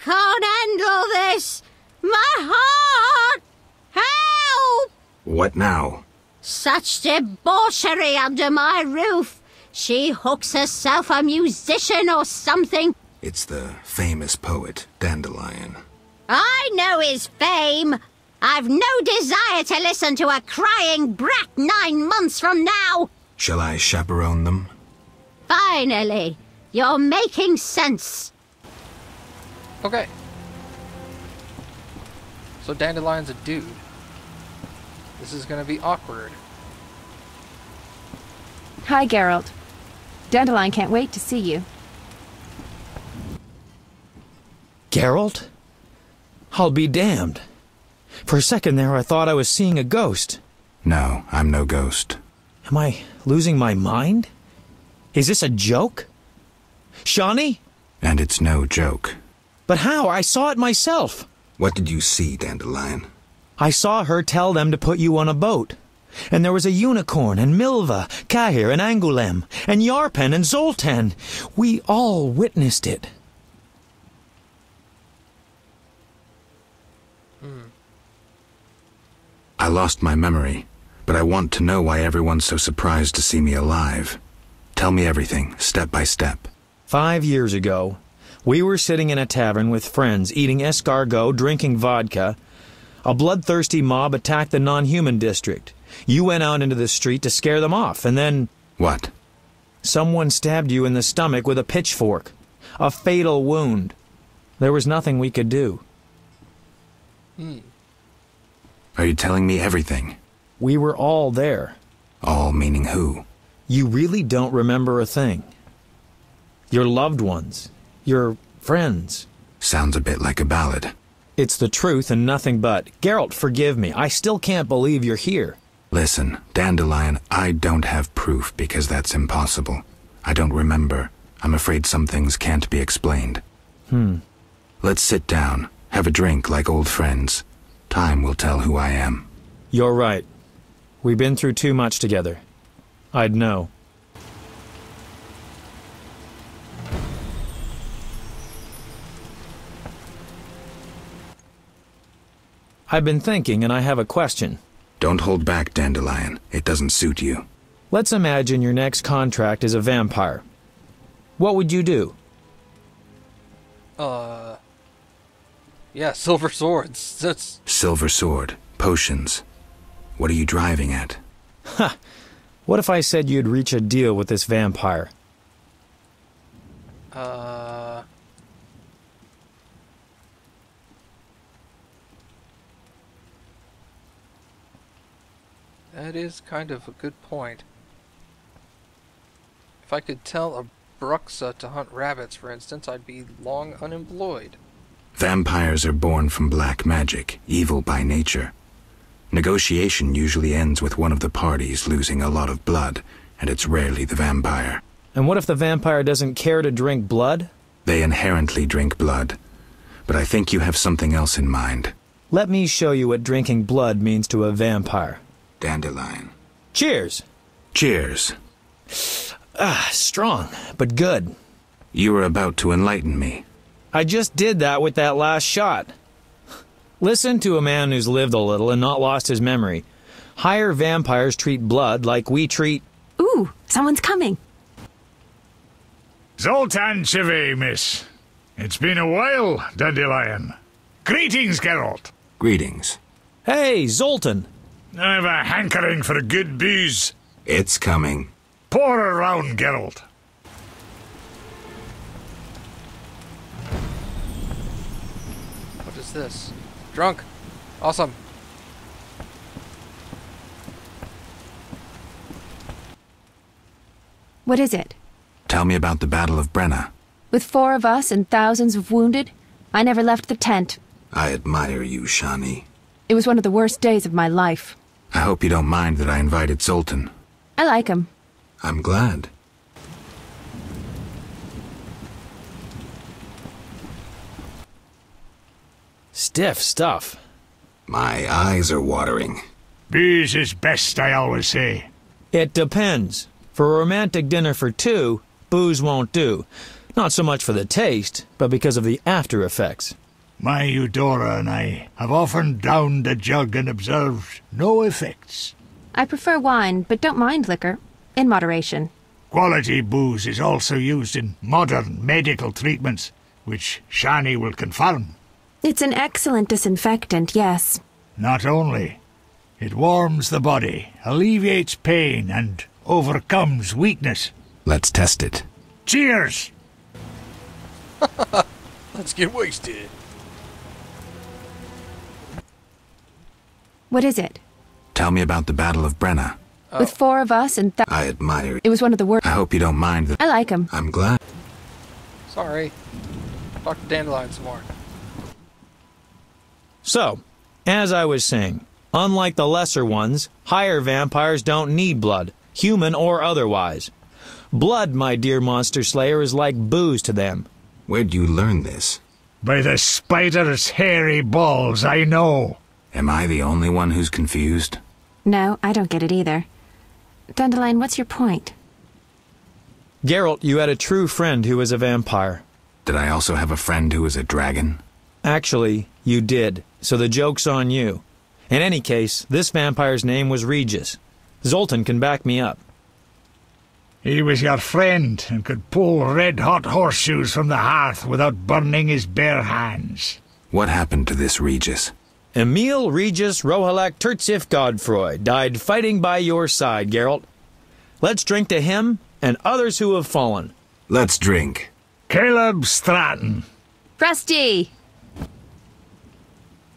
can't handle this! My heart! Help! What now? Such debauchery under my roof! She hooks herself a musician or something. It's the famous poet, Dandelion. I know his fame. I've no desire to listen to a crying brat 9 months from now. Shall I chaperone them? Finally, you're making sense. Okay. So Dandelion's a dude. This is gonna be awkward. Hi, Geralt. Dandelion can't wait to see you. Geralt? I'll be damned. For a second there, I thought I was seeing a ghost. No, I'm no ghost. Am I losing my mind? Is this a joke? Shani? And it's no joke. But how? I saw it myself. What did you see, Dandelion? I saw her tell them to put you on a boat. And there was a unicorn, and Milva, Cahir, and Angulem, and Yarpen, and Zoltan. We all witnessed it. I lost my memory, but I want to know why everyone's so surprised to see me alive. Tell me everything, step by step. 5 years ago, we were sitting in a tavern with friends, eating escargot, drinking vodka. A bloodthirsty mob attacked the non-human district. You went out into the street to scare them off, and then... What? Someone stabbed you in the stomach with a pitchfork. A fatal wound. There was nothing we could do. Are you telling me everything? We were all there. All meaning who? You really don't remember a thing. Your loved ones. Your friends. Sounds a bit like a ballad. It's the truth and nothing but. Geralt, forgive me. I still can't believe you're here. Listen, Dandelion, I don't have proof because that's impossible. I don't remember. I'm afraid some things can't be explained. Let's sit down, have a drink like old friends. Time will tell who I am. You're right. We've been through too much together. I'd know. I've been thinking, and I have a question. Don't hold back, Dandelion. It doesn't suit you. Let's imagine your next contract is a vampire. What would you do? Yeah, silver swords. That's... Silver sword, potions. What are you driving at? Ha! What if I said you'd reach a deal with this vampire? That is kind of a good point. If I could tell a Bruxa to hunt rabbits, for instance, I'd be long unemployed. Vampires are born from black magic, evil by nature. Negotiation usually ends with one of the parties losing a lot of blood, and it's rarely the vampire. And what if the vampire doesn't care to drink blood? They inherently drink blood, but I think you have something else in mind. Let me show you what drinking blood means to a vampire. Dandelion. Cheers! Cheers. Strong, but good. You were about to enlighten me. I just did that with that last shot. Listen to a man who's lived a little and not lost his memory. Higher vampires treat blood like we treat... Ooh, someone's coming. Zoltan Chive, miss. It's been a while, Dandelion. Greetings, Geralt. Greetings. Hey, Zoltan. I've a hankering for good booze. It's coming. Pour around, Geralt. What is this? Drunk. Awesome. What is it? Tell me about the Battle of Brenna. With 4 of us and thousands of wounded, I never left the tent. I admire you, Shani. It was one of the worst days of my life. I hope you don't mind that I invited Zoltan. I like him. I'm glad. Stiff stuff. My eyes are watering. Booze is best, I always say. It depends. For a romantic dinner for 2, booze won't do. Not so much for the taste, but because of the after effects. My Eudora and I have often downed a jug and observed no effects. I prefer wine, but don't mind liquor. In moderation. Quality booze is also used in modern medical treatments, which Shani will confirm. It's an excellent disinfectant, yes. Not only, it warms the body, alleviates pain, and overcomes weakness. Let's test it. Cheers! Let's get wasted. What is it? Tell me about the Battle of Brenna. With 4 of us and I admire it. it was one of the worst. I hope you don't mind that. I like him. I'm glad. Sorry. Talk to Dandelion some more. So, as I was saying, unlike the lesser ones, higher vampires don't need blood, human or otherwise. Blood, my dear monster slayer, is like booze to them. Where'd you learn this? By the spider's hairy balls, I know. Am I the only one who's confused? No, I don't get it either. Dandelion, what's your point? Geralt, you had a true friend who was a vampire. Did I also have a friend who was a dragon? Actually, you did, so the joke's on you. In any case, this vampire's name was Regis. Zoltan can back me up. He was your friend and could pull red-hot horseshoes from the hearth without burning his bare hands. What happened to this Regis? Emil Regis Rohalak Tertsif Godfroy died fighting by your side, Geralt. Let's drink to him and others who have fallen. Let's drink. Caleb Stratton. Rusty!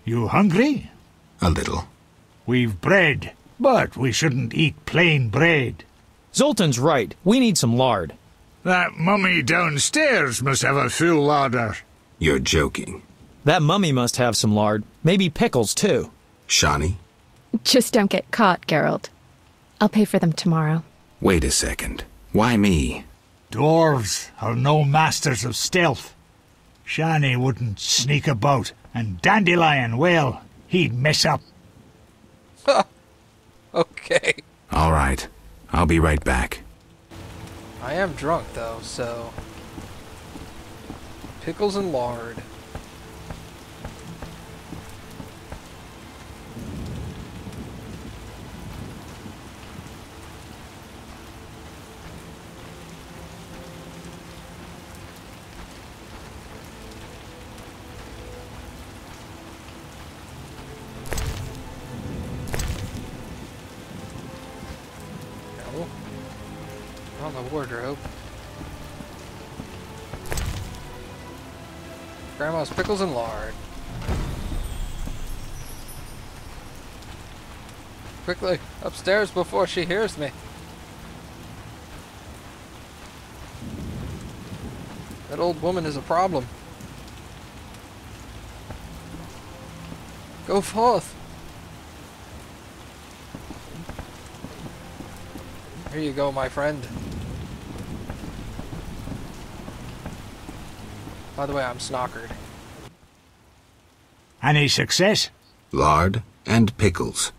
You hungry? A little. We've bread, but we shouldn't eat plain bread. Zoltan's right. We need some lard. That mummy downstairs must have a full larder. You're joking. That mummy must have some lard. Maybe pickles, too. Shani? Just don't get caught, Geralt. I'll pay for them tomorrow. Wait a second. Why me? Dwarves are no masters of stealth. Shani wouldn't sneak about, and Dandelion, well, he'd mess up. Okay. All right. I'll be right back. I am drunk, though, so... Pickles and lard. On the wardrobe. Grandma's pickles and lard. Quickly, upstairs before she hears me. That old woman is a problem. Go forth. Here you go, my friend. By the way, I'm snockered. Any success? Lard and pickles.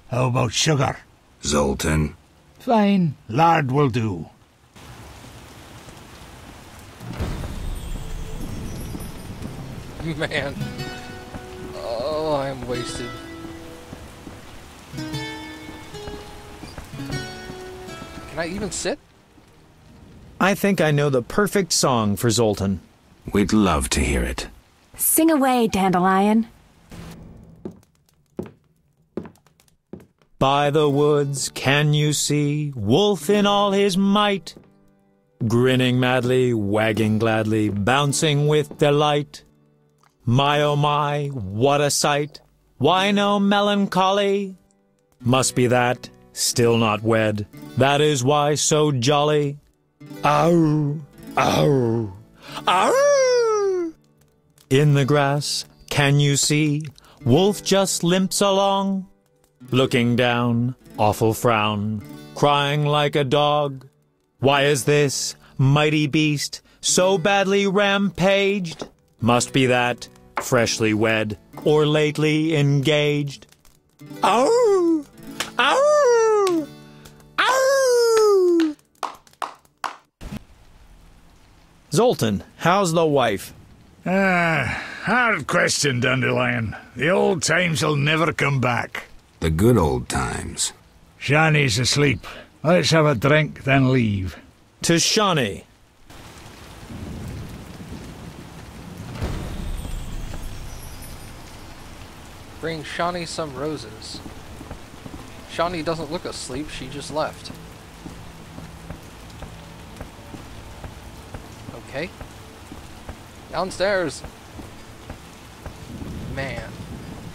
How about sugar? Zoltan. Fine, lard will do. Man. Oh, I'm wasted. Can I even sit? I think I know the perfect song for Zoltan. We'd love to hear it. Sing away, Dandelion. By the woods can you see Wolf in all his might, grinning madly, wagging gladly, bouncing with delight. My oh my, what a sight! Why no melancholy? Must be that, still not wed, that is why so jolly. Ow, ow, ow! In the grass, can you see, Wolf just limps along, looking down, awful frown, crying like a dog. Why is this mighty beast so badly rampaged? Must be that, freshly wed, or lately engaged. Ow! Ow! Ow! Zoltan, how's the wife? Hard question, Dandelion. The old times will never come back. The good old times. Shani's asleep. Let's have a drink, then leave. To Shani. Bring Shani some roses. Shani doesn't look asleep, she just left. Okay. Downstairs! Man,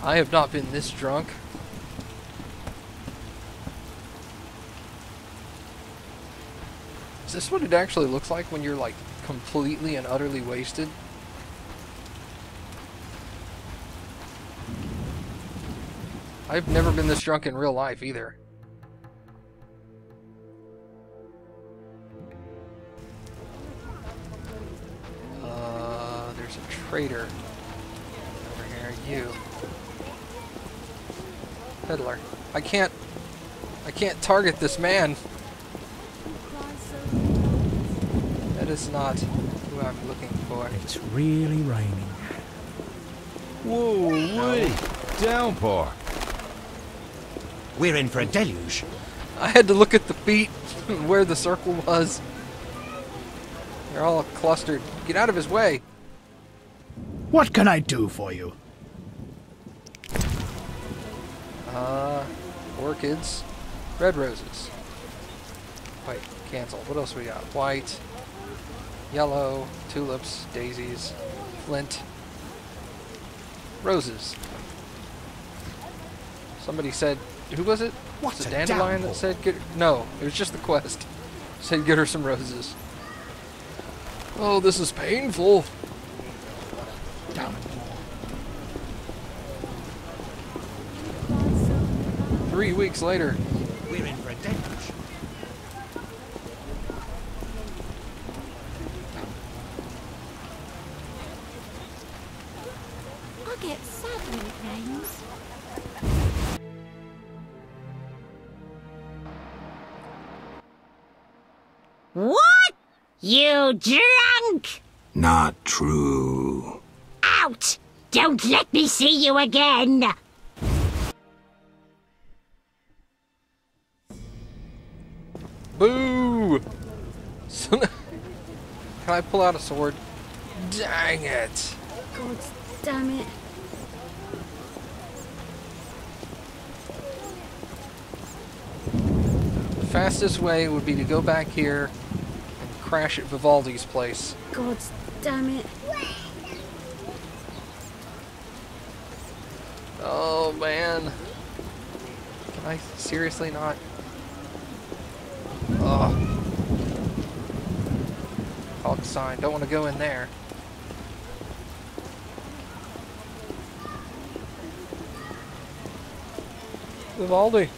I have not been this drunk. Is this what it actually looks like when you're like completely and utterly wasted? I've never been this drunk in real life either. There's a traitor over here. You. Peddler. I can't target this man. That is not who I'm looking for. It's really raining. Whoa, wait! Downpour. We're in for a deluge. I had to look at the feet where the circle was. They're all clustered. Get out of his way. What can I do for you? Orchids. Red roses. Wait, cancel. What else we got? White. Yellow. Tulips. Daisies. Flint. Roses. Somebody said, who was it? What's was it a Dandelion that downpour? said get? No, it was just the quest. Said get her some roses. Oh, this is painful. Down. 3 weeks later. We're in for a deluge. I get sad when it rains. What? You drunk? Not true. Out! Don't let me see you again! Boo! Can I pull out a sword? Dang it! God damn it. The fastest way would be to go back here and crash at Vivaldi's place. God damn it. Oh man. Can I seriously not? Oh. Kalkstein, don't want to go in there. Vivaldi.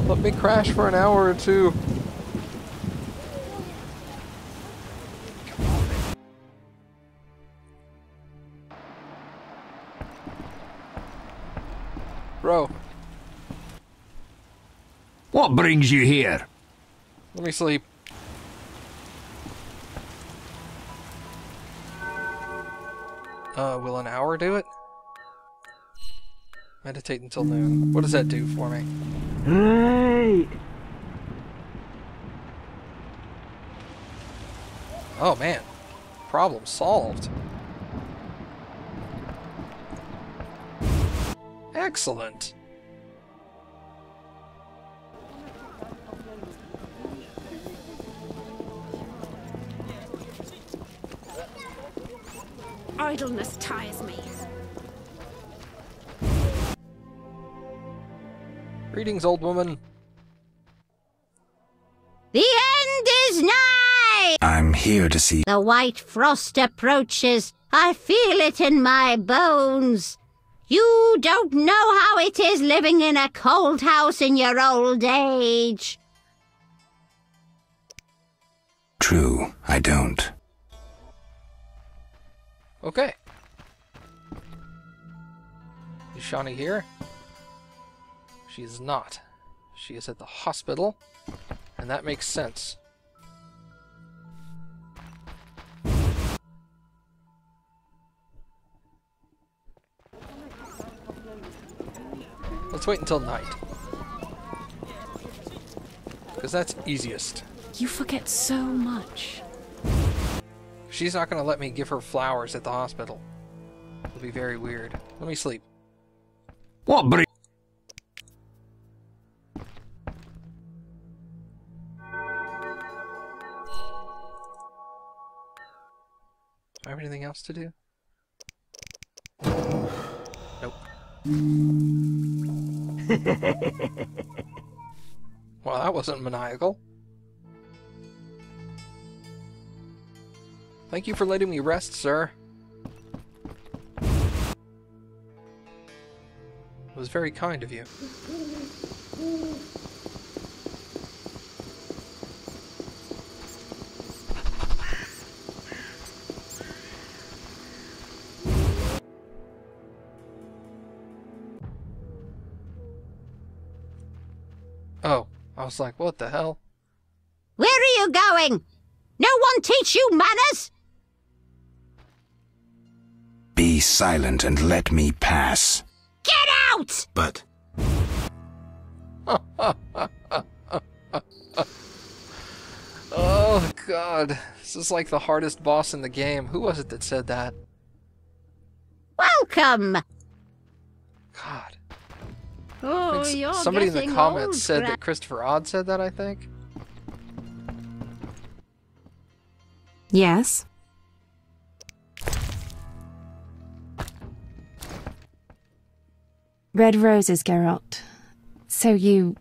Let me crash for an hour or two. Bro, What brings you here? let me sleep. Will an hour do it? Meditate until noon. What does that do for me? Hey! Oh man. Problem solved. Excellent. Idleness tires me. Greetings, old woman. The end is nigh! I'm here to see. The white frost approaches. I feel it in my bones. You don't know how it is living in a cold house in your old age. True, I don't. Okay. Is Shani here? She is not. She is at the hospital, and that makes sense. Let's wait until night. Because that's easiest. You forget so much. She's not going to let me give her flowers at the hospital. It'll be very weird. Let me sleep. What bring... Do I have anything else to do? Nope. Well, that wasn't maniacal. Thank you for letting me rest, sir. It was very kind of you. Oh, I was like, what the hell? Where are you going? No one teach you manners? Be silent and let me pass. Get out! But... Oh, God. This is like the hardest boss in the game. Who was it that said that? Welcome! God. Oh, you're Somebody in the getting comments old, said that Christopher Odd said that, I think. Yes? Red roses, Geralt. So you...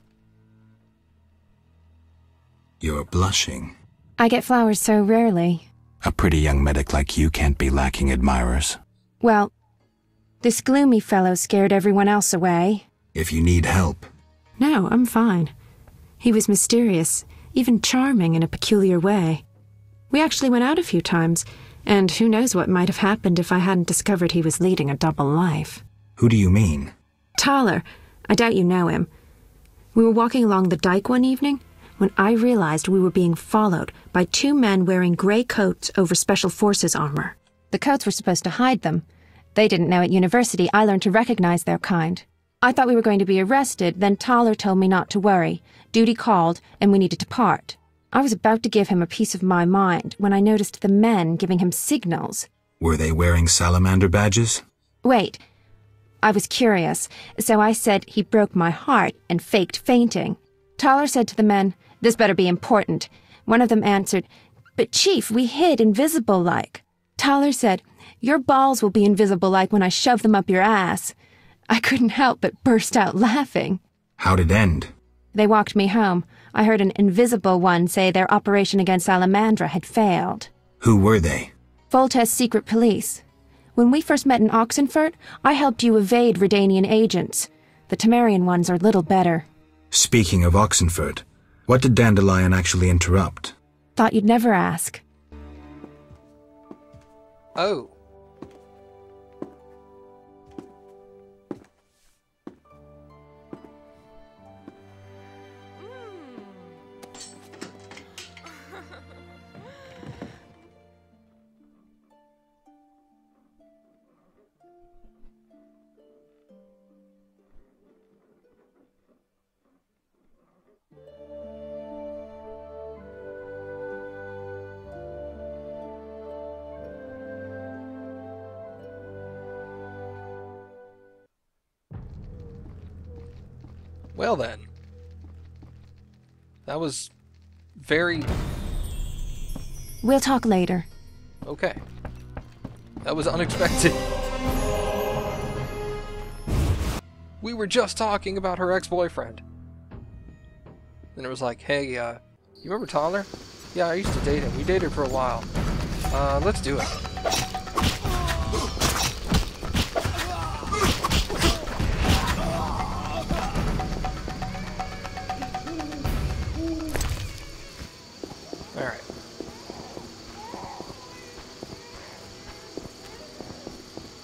You're blushing. I get flowers so rarely. A pretty young medic like you can't be lacking admirers. Well, this gloomy fellow scared everyone else away. If you need help... No, I'm fine. He was mysterious, even charming in a peculiar way. We actually went out a few times, and who knows what might have happened if I hadn't discovered he was leading a double life. Who do you mean? Thaler. I doubt you know him. We were walking along the dike one evening when I realized we were being followed by two men wearing grey coats over Special Forces armor. The coats were supposed to hide them. They didn't know at university I learned to recognize their kind. I thought we were going to be arrested, then Thaler told me not to worry. Duty called, and we needed to part. I was about to give him a piece of my mind when I noticed the men giving him signals. Were they wearing salamander badges? Wait. I was curious, so I said he broke my heart and faked fainting. Thaler said to the men, "This better be important." One of them answered, "But Chief, we hid invisible-like." Thaler said, "Your balls will be invisible-like when I shove them up your ass." I couldn't help but burst out laughing. How'd it end? They walked me home. I heard an invisible one say their operation against Salamandra had failed. Who were they? Volta's secret police. When we first met in Oxenfurt, I helped you evade Redanian agents. The Temerian ones are little better. Speaking of Oxenfurt, what did Dandelion actually interrupt? Thought you'd never ask. Oh. Well then. That was very... We'll talk later. Okay. That was unexpected. We were just talking about her ex-boyfriend. Then it was like, hey, you remember Thaler? Yeah, I used to date him. We dated for a while. Let's do it. Alright.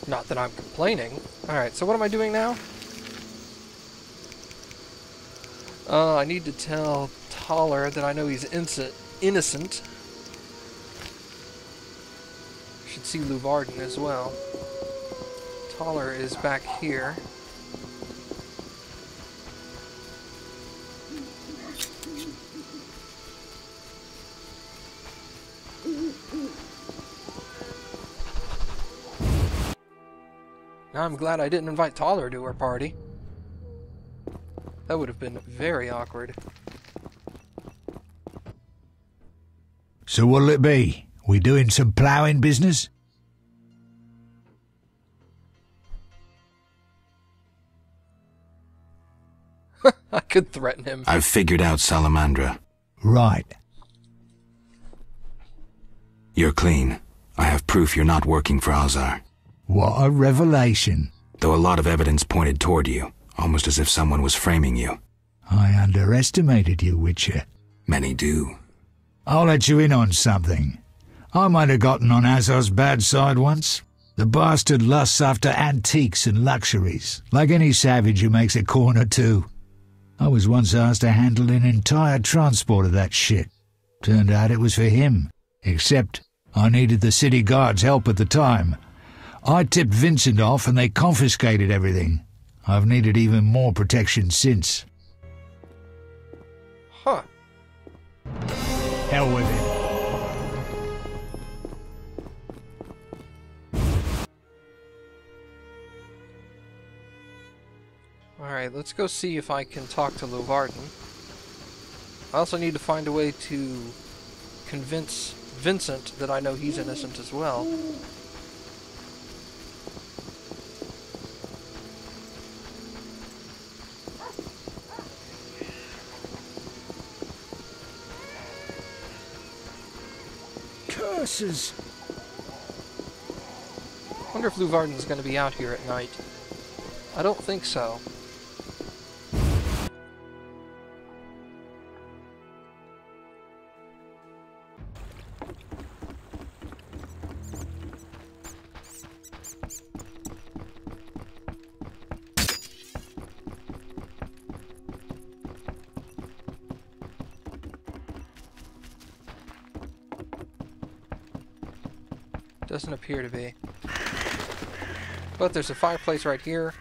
Not that I'm complaining. Alright, so what am I doing now? I need to tell Thaler that I know he's innocent. Should see Luvarden as well. Thaler is back here. Now I'm glad I didn't invite Taller to our party. That would have been very awkward. So what'll it be? We doing some ploughing business? I could threaten him. I've figured out Salamandra. Right. You're clean. I have proof you're not working for Azar. What a revelation. Though a lot of evidence pointed toward you, almost as if someone was framing you. I underestimated you, Witcher. Many do. I'll let you in on something. I might have gotten on Azar's bad side once. The bastard lusts after antiques and luxuries, like any savage who makes a corner too. I was once asked to handle an entire transport of that shit. Turned out it was for him, except I needed the city guard's help at the time. I tipped Vincent off and they confiscated everything. I've needed even more protection since. Huh. Hell with it. Alright, let's go see if I can talk to Lovarden. I also need to find a way to convince Vincent that I know he's innocent as well. Curses! I wonder if Lovarden's going to be out here at night. I don't think so. Doesn't appear to be. But there's a fireplace right here.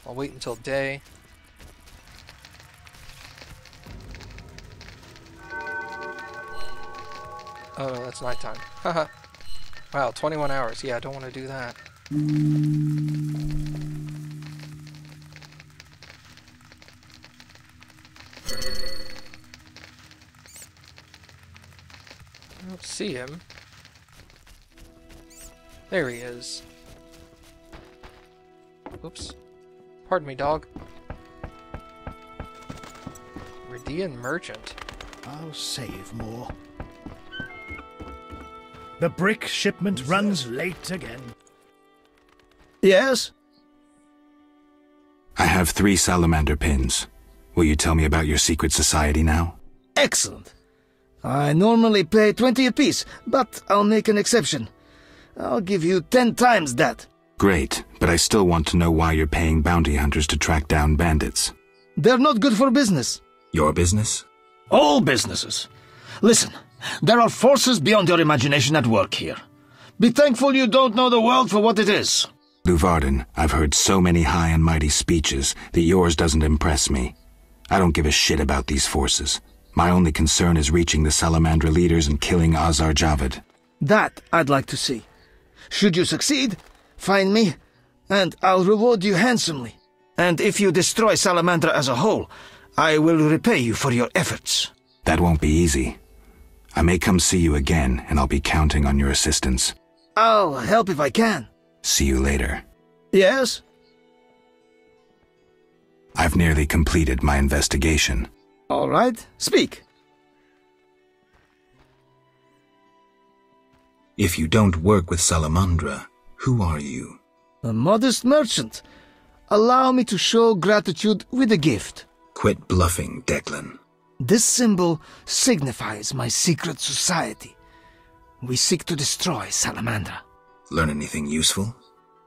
I'll wait until day. Oh no, that's nighttime. Haha. Wow, 21 hours. Yeah, I don't want to do that. I don't see him. There he is. Oops. Pardon me, dog. Radian Merchant. I'll save more. The brick shipment runs late again. Yes? I have 3 salamander pins. Will you tell me about your secret society now? Excellent. I normally pay 20 apiece, but I'll make an exception. I'll give you 10 times that. Great, but I still want to know why you're paying bounty hunters to track down bandits. They're not good for business. Your business? All businesses. Listen, there are forces beyond your imagination at work here. Be thankful you don't know the world for what it is. Lovarden, I've heard so many high and mighty speeches that yours doesn't impress me. I don't give a shit about these forces. My only concern is reaching the Salamandra leaders and killing Azar Javed. That I'd like to see. Should you succeed, find me, and I'll reward you handsomely. And if you destroy Salamandra as a whole, I will repay you for your efforts. That won't be easy. I may come see you again, and I'll be counting on your assistance. I'll help if I can. See you later. Yes? I've nearly completed my investigation. All right, speak. If you don't work with Salamandra, who are you? A modest merchant. Allow me to show gratitude with a gift. Quit bluffing, Declan. This symbol signifies my secret society. We seek to destroy Salamandra. Learn anything useful?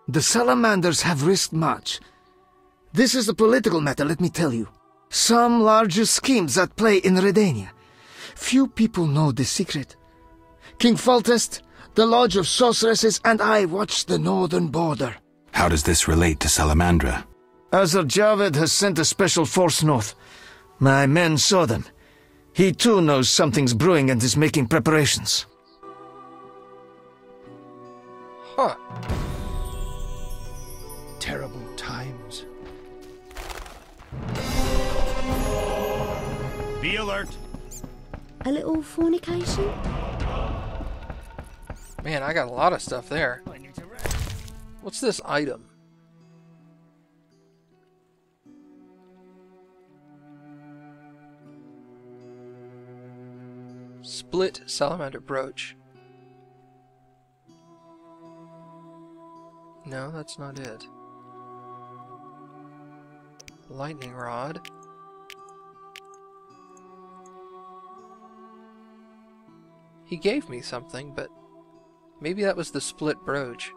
The Salamanders have risked much. This is a political matter, let me tell you. Some larger schemes at play in Redania. Few people know this secret. King Foltest, the Lodge of Sorceresses, and I watch the northern border. How does this relate to Salamandra? Azar Javed has sent a special force north. My men saw them. He too knows something's brewing and is making preparations. Huh. terrible times. Be alert. A little fornication? Man, I got a lot of stuff there. What's this item? Split salamander brooch. No, that's not it. Lightning rod. He gave me something, but maybe that was the split brooch.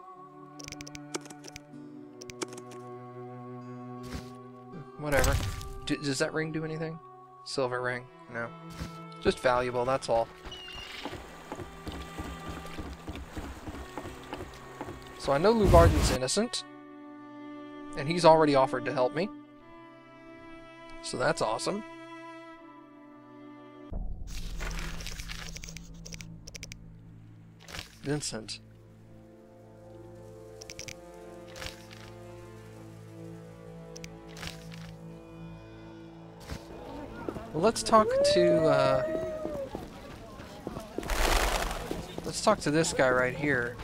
Whatever. Does that ring do anything? Silver ring. No. Just valuable, that's all. So I know Luvarden's innocent. And he's already offered to help me. So that's awesome. Vincent. Well, let's talk to this guy right here,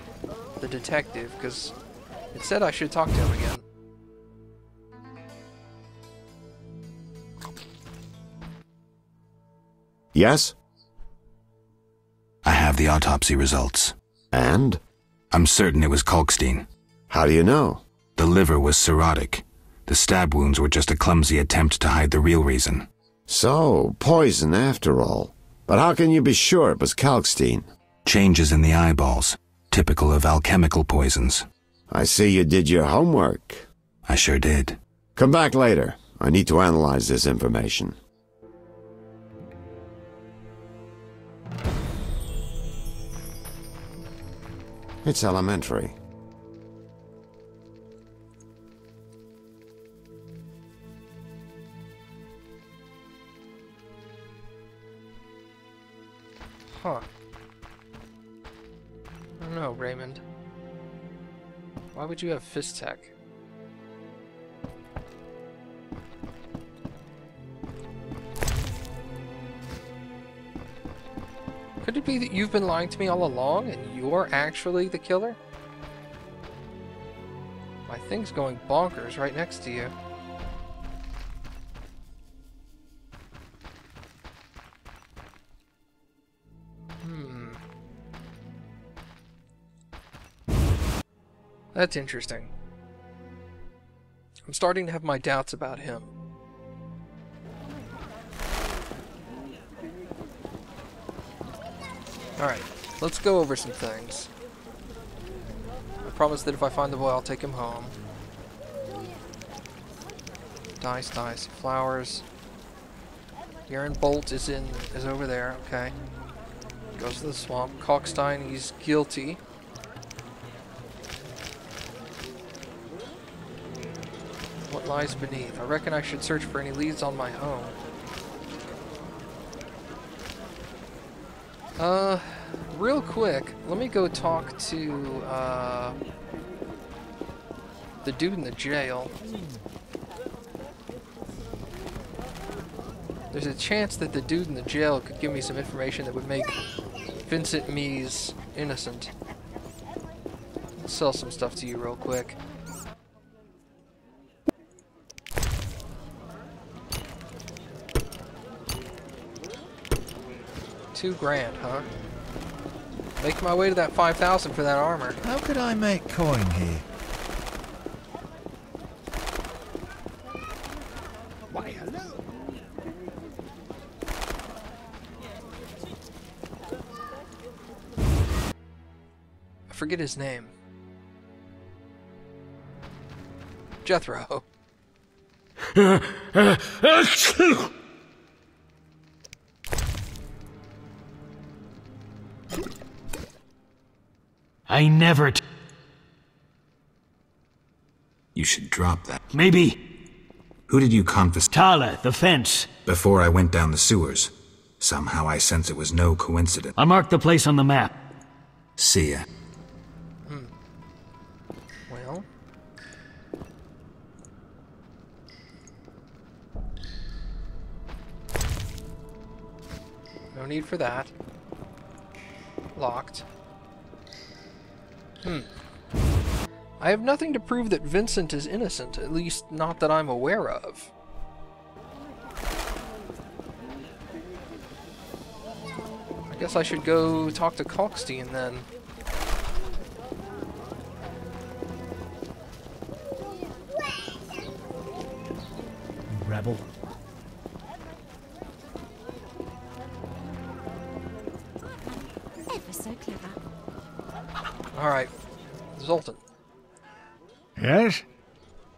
the detective, because it said I should talk to him again. Yes? I have the autopsy results. And? I'm certain it was Kalkstein. How do you know? The liver was cirrhotic. The stab wounds were just a clumsy attempt to hide the real reason. So, poison after all. But how can you be sure it was Kalkstein? Changes in the eyeballs, typical of alchemical poisons. I see you did your homework. I sure did. Come back later. I need to analyze this information. It's elementary. Huh. I don't know, Raymond. Why would you have fist tech? Could it be that you've been lying to me all along and you're actually the killer? My thing's going bonkers right next to you. That's interesting. I'm starting to have my doubts about him. Alright, let's go over some things. I promise that if I find the boy, I'll take him home. Dice, dice, flowers. Aaron Bolt is over there, okay. Goes to the swamp. Kalkstein, he's guilty. What lies beneath? I reckon I should search for any leads on my own. Real quick, let me go talk to, the dude in the jail. There's a chance that the dude in the jail could give me some information that would make Vincent Mies innocent. I'll sell some stuff to you real quick. $2,000, huh? Making my way to that 5,000 for that armor. How could I make coin here? Why, hello. I forget his name. Jethro. I never You should drop that. Maybe. Who did you confiscate? Tala, the fence. Before I went down the sewers. Somehow I sense it was no coincidence. I marked the place on the map. See ya. Well. No need for that. Locked. I have nothing to prove that Vincent is innocent, at least not that I'm aware of. I guess I should go talk to Kalkstein then. Rebel. Ever so clever. Alright, Zoltan. Yes?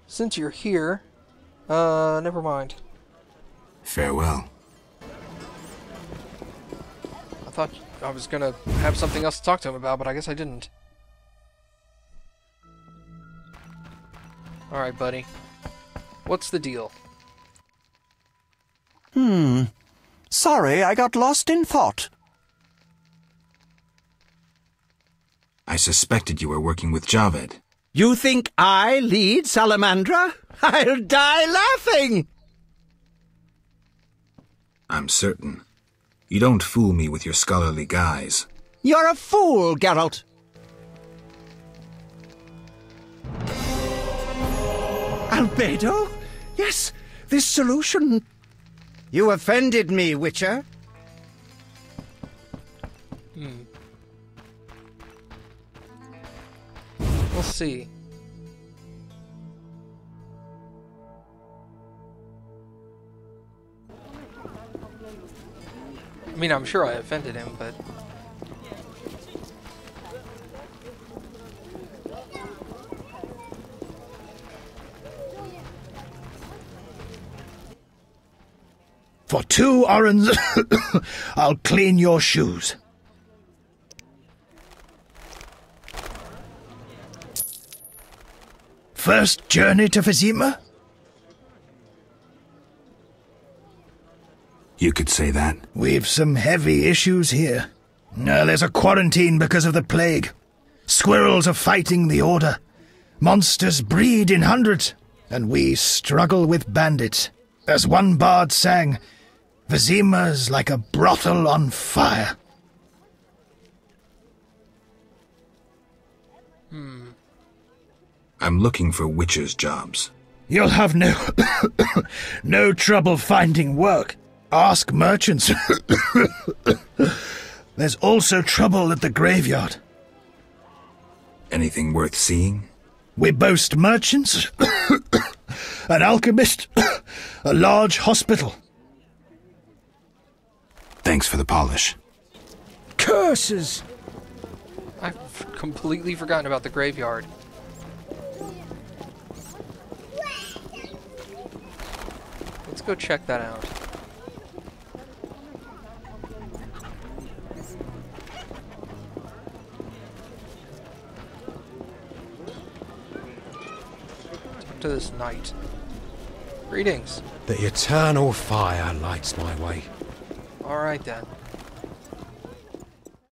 Since you're here, never mind. Farewell. I thought I was gonna have something else to talk to him about, but I guess I didn't. Alright, buddy. What's the deal? Sorry, I got lost in thought. I suspected you were working with Javed. You think I lead Salamandra? I'll die laughing! I'm certain. You don't fool me with your scholarly guise. You're a fool, Geralt. Albedo? Yes, this solution. You offended me, Witcher. We'll see. I mean, I'm sure I offended him, but... For 2 orens, I'll clean your shoes. First journey to Vizima? You could say that. We've some heavy issues here. There's a quarantine because of the plague. Squirrels are fighting the Order. Monsters breed in hundreds, and we struggle with bandits. As one bard sang, Vizima's like a brothel on fire. I'm looking for witches' jobs. You'll have no trouble finding work. Ask merchants. There's also trouble at the graveyard. Anything worth seeing? We boast merchants, an alchemist, a large hospital. Thanks for the polish. Curses! I've completely forgotten about the graveyard. Let's go check that out. Talk to this knight. Greetings. The eternal fire lights my way. Alright then.